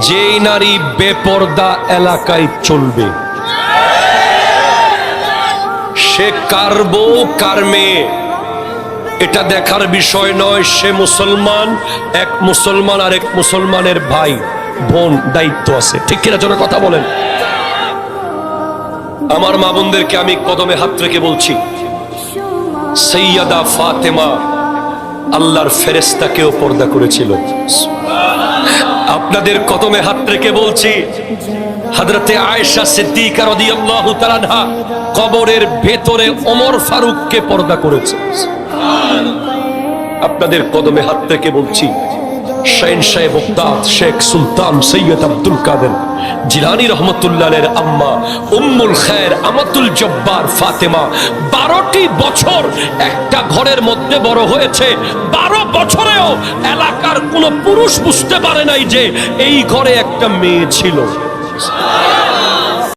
যেই নারী বেপর্দা এলাকায় চলবে, সে কার বউ কার মেয়ে এটা দেখার বিষয় নয়। সে মুসলমান, এক মুসলমান আর এক মুসলমানের ভাই বোন, দায়িত্ব আছে। ঠিক কিনা জোরে কথা বলেন। আমার মা বোনদেরকে আমি কদমে হাত রেখে বলছি, সৈয়দা ফাতেমা আল্লাহর ফেরেশতাকেও পর্দা করেছিল। আপনাদের কদমে হাত রেখে বলছি, হযরতে আয়েশা সিদ্দিকা রাদিয়াল্লাহু তাআলা আনহা কবরের ভেতরে ওমর ফারুককে পর্দা করেছে। আপনাদের কদমে হাত রেখে বলছি, শাহেনশাহ বাগদাদ শেখ সুলতান সৈয়দ আব্দুল কাদের জিলানী রহমতুল্লাহ আলাইহির আম্মা উম্মুল খায়ের আমাতুল জব্বার ফাতেমা 12টি বছর একটা ঘরের মধ্যে বড় হয়েছে। 12 বছরেও এলাকার কোন পুরুষ বুঝতে পারে নাই যে এই ঘরে একটা মেয়ে ছিল।